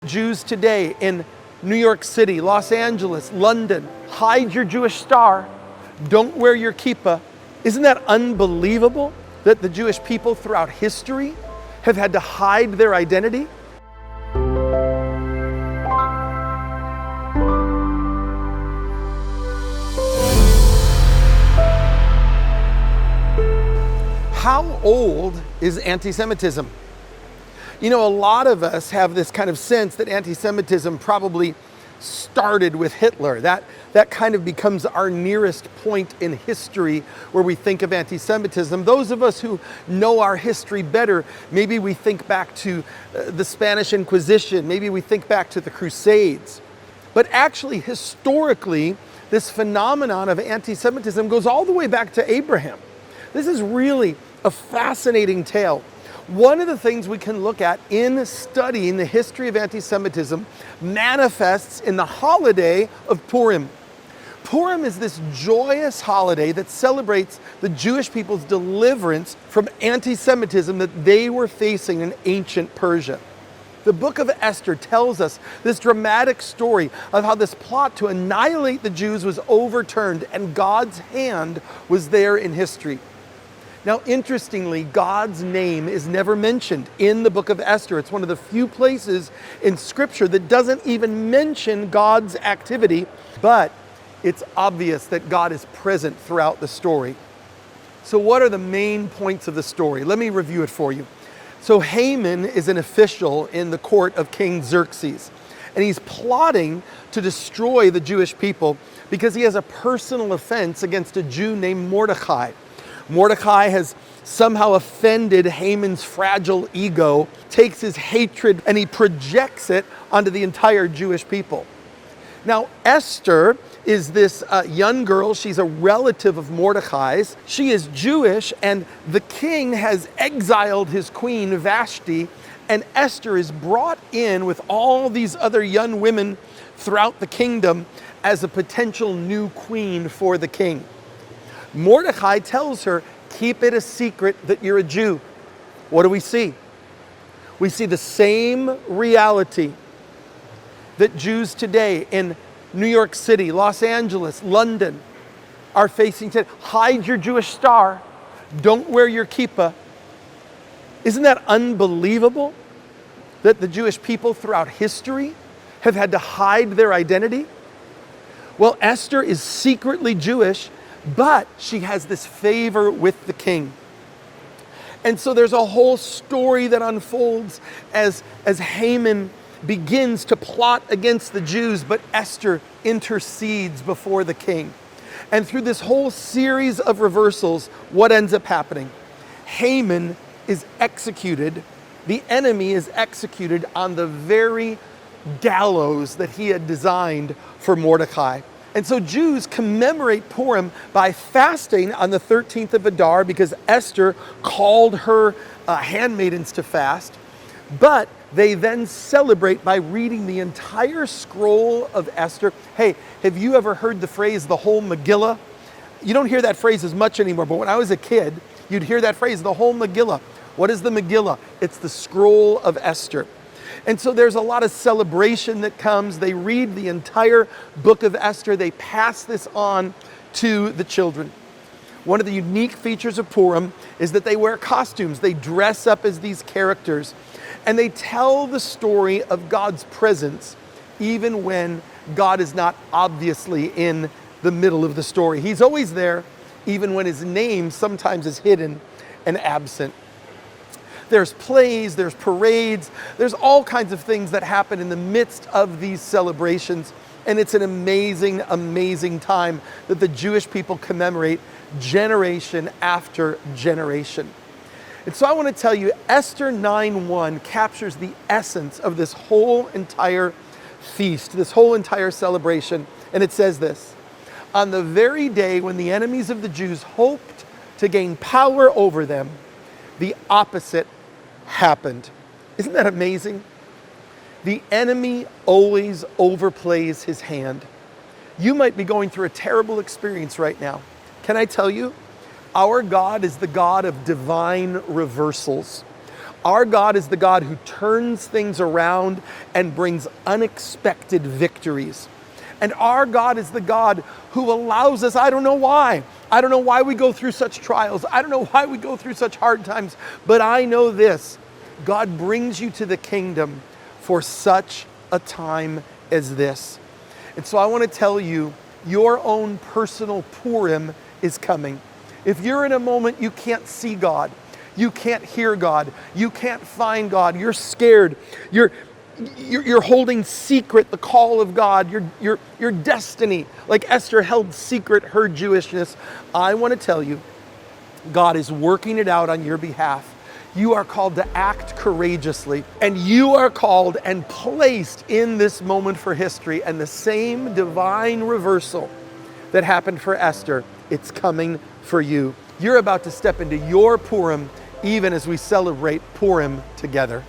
Jews today in New York City, Los Angeles, London, hide your Jewish star, don't wear your keepa. Isn't that unbelievable that the Jewish people throughout history have had to hide their identity? How old is anti-Semitism? You know, a lot of us have this kind of sense that anti-Semitism probably started with Hitler. That kind of becomes our nearest point in history where we think of anti-Semitism. Those of us who know our history better, maybe we think back to the Spanish Inquisition, maybe we think back to the Crusades. But actually, historically, this phenomenon of anti-Semitism goes all the way back to Abraham. This is really a fascinating tale. One of the things we can look at in studying the history of anti-Semitism manifests in the holiday of Purim. Purim is this joyous holiday that celebrates the Jewish people's deliverance from anti-Semitism that they were facing in ancient Persia. The Book of Esther tells us this dramatic story of how this plot to annihilate the Jews was overturned and God's hand was there in history. Now, interestingly, God's name is never mentioned in the Book of Esther. It's one of the few places in Scripture that doesn't even mention God's activity, but it's obvious that God is present throughout the story. So what are the main points of the story? Let me review it for you. So Haman is an official in the court of King Xerxes, and he's plotting to destroy the Jewish people because he has a personal offense against a Jew named Mordecai. Mordecai has somehow offended Haman's fragile ego, takes his hatred and he projects it onto the entire Jewish people. Now, Esther is this young girl. She's a relative of Mordecai's. She is Jewish, and the king has exiled his queen, Vashti, and Esther is brought in with all these other young women throughout the kingdom as a potential new queen for the king. Mordecai tells her, keep it a secret that you're a Jew. What do we see? We see the same reality that Jews today in New York City, Los Angeles, London are facing today. Hide your Jewish star. Don't wear your keepa. Isn't that unbelievable that the Jewish people throughout history have had to hide their identity? Well, Esther is secretly Jewish, but she has this favor with the king. And so there's a whole story that unfolds as Haman begins to plot against the Jews, but Esther intercedes before the king. And through this whole series of reversals, what ends up happening? Haman is executed. The enemy is executed on the very gallows that he had designed for Mordecai. And so Jews commemorate Purim by fasting on the 13th of Adar because Esther called her handmaidens to fast. But they then celebrate by reading the entire scroll of Esther. Hey, have you ever heard the phrase, the whole Megillah? You don't hear that phrase as much anymore, but when I was a kid, you'd hear that phrase, the whole Megillah. What is the Megillah? It's the scroll of Esther. And so there's a lot of celebration that comes. They read the entire book of Esther. They pass this on to the children. One of the unique features of Purim is that they wear costumes. They dress up as these characters. And they tell the story of God's presence even when God is not obviously in the middle of the story. He's always there, even when his name sometimes is hidden and absent. There's plays, there's parades, there's all kinds of things that happen in the midst of these celebrations. And it's an amazing, amazing time that the Jewish people commemorate generation after generation. And so I want to tell you, Esther 9:1 captures the essence of this whole entire feast, this whole entire celebration. And it says this: on the very day when the enemies of the Jews hoped to gain power over them, the opposite happened. Isn't that amazing? The enemy always overplays his hand. You might be going through a terrible experience right now. Can I tell you? Our God is the God of divine reversals. Our God is the God who turns things around and brings unexpected victories. And our God is the God who allows us, I don't know why. I don't know why we go through such trials. I don't know why we go through such hard times. But I know this, God brings you to the kingdom for such a time as this. And so I want to tell you, your own personal Purim is coming. If you're in a moment you can't see God, you can't hear God, you can't find God, you're scared, you're holding secret the call of God, your destiny, like Esther held secret her Jewishness, I want to tell you, God is working it out on your behalf. You are called to act courageously, and you are called and placed in this moment for history, and the same divine reversal that happened for Esther, it's coming for you. You're about to step into your Purim, even as we celebrate Purim together.